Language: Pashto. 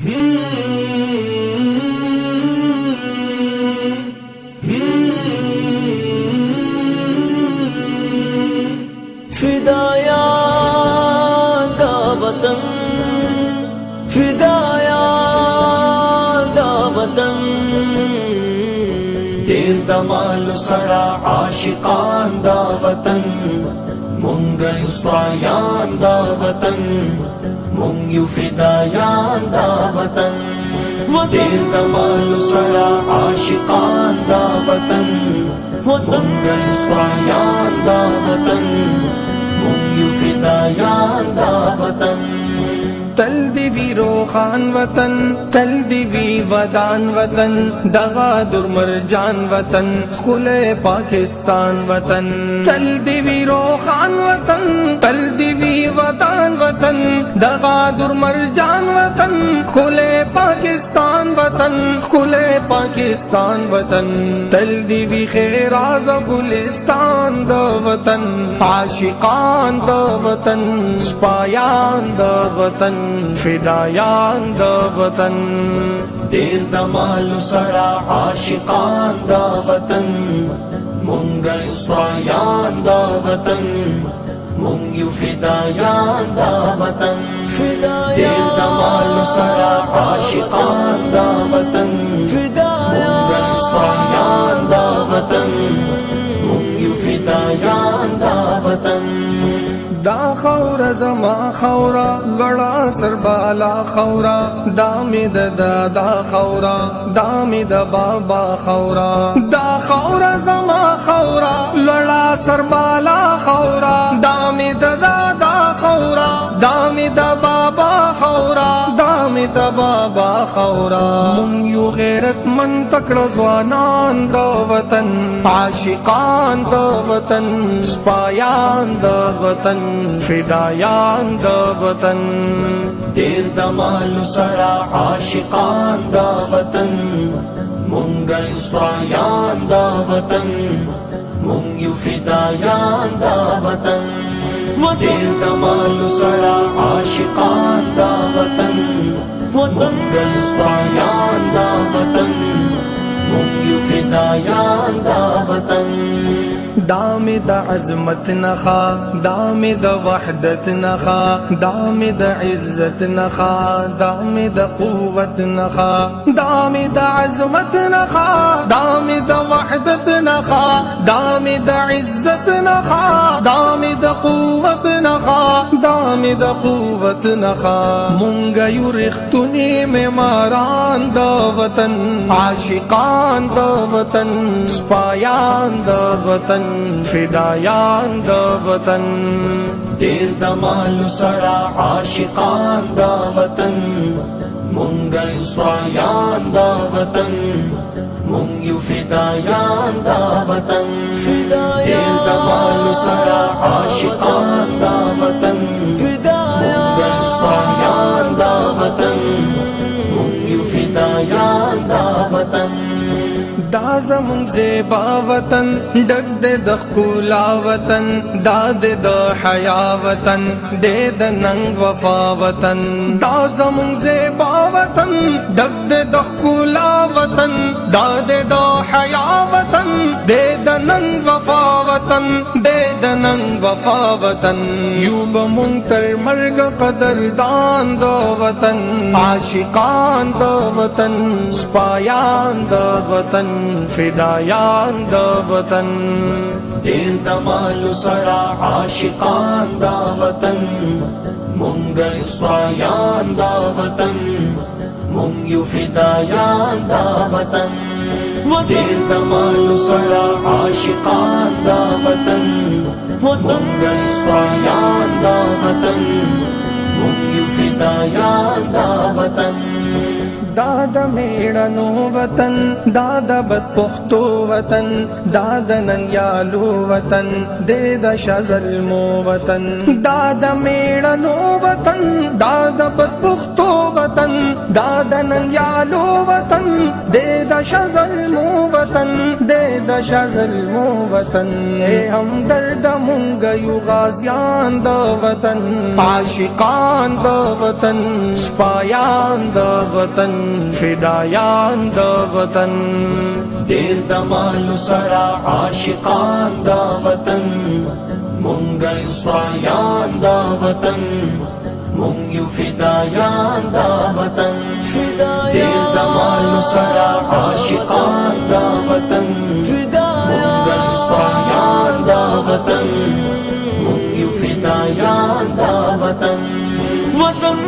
فدایا دا وطن فدایا دا وطن دیر دمال سڑا عاشقان دا وطن مونږ یو سپایان دا وطن مونږ یو فدایان دا وطن دیر دمال سڑا عاشقان دا وطن مونږ یو سپایان دا وطن مونږ یو فدایان دا وطن تل دی وی روخان وطن تل دی وی ودان وطن دغا در مرجان وطن خلے پاکستان وطن تل دی وی روخان وطن تل دی وی ودان وطن دغا در مرجان وطن خلے پاکستان وطن خلے پاکستان وطن تل دی وی خیر آز گلستان دا وطن عاشقان دا وطن سپایان دا وطن فدایان دا وطن دیر دمالو سڑا عاشقان دا وطن مونږ یو سپایان دا وطن مونږ یو فدایان دا وطن دیر دمالو سڑا عاشقان دا وطن مونږ یو سپایان دا وطن مونږ یو فدایان دا وطن دا خورا زما خورا لڑا سربالا خورا دامد دا خورا دامد بابا خورا دا خورا زما خورا لڑا سربالا خورا دامد دا خورا دامد بابا خورا دامد بابا خورا من یو غیرت من تکڑ زوانان دا وطن عاشقان دا وطن سپایان دا وطن فدایان دا وطن دیر دمالو سڑا عاشقان دا وطن مونږ یو سپایان دا وطن مونږ یو فدایان دا وطن دیر دمالو سڑا عاشقان دا وطن مونږ یو سپایان دا وطن مونږ یو فدایان دا وطن دام دا عظمت نخا دام دا وحدت نخا دام دا عزت نخا دام دا قوت نخا دام دا عظمت نخا دام دا وحدت نخا دام دا عزت نخا دام دا قوت نخا دام دا قوت نخا مونگا یو رختنی معماران دا وطن عاشقان دا وطن سپایان دا وطن فدایان دا وطن دیر دمالو سڑا عاشقان دا وطن مونږ یو سپایان دا وطن مونږ یو فدایان دا وطن دیر دمالو سڑا عاشقان دا وطن مونږ یو سپایان دا وطن مونږ یو فدایان دا وطن دا زمون زیبا وطن ډک دے د ښکلا وطن دا دے د حیا وطن دے د ننګ وفا وطن دا زمون زیبا وطن ډک دے د ښکلا وطن دا دے د حیا وطن دے د ننګ وفا وطن دے د ننګ وفا وطن یو به مونږ تر مرګ قدردان د وطن عاشقان د وطن سپایان د وطن فدایان دا وطن دیر دمالو سڑا عاشقان دا وطن مونږ یو سپایان دا وطن مونږ یو فدایان دا وطن دیر دمالو سڑا عاشقان دا وطن مونږ یو سپایان دا وطن مونږ یو فدایان دا وطن دا د میړنو وطن دا د بد پختو وطن دا د ننګیالو وطن دې د شظلمو وطن دا د میړنو وطن دا د بد پختو وطن دادنن یالو وطن دے دشا ظلم وطن دے دشا ظلم وطن اے ہمدرد مونږ یو غازیان د وطن عاشقان د وطن سپایان د وطن فدایان د وطن دیر دمالو سرا عاشقان دا وطن مونږ یو سپایان دا وطن مونږ یو فدایان دا وطن دیر دمالو سرا عاشقان دا وطن مونږ یو سپایان دا وطن مونږ یو فدایان دا وطن وطن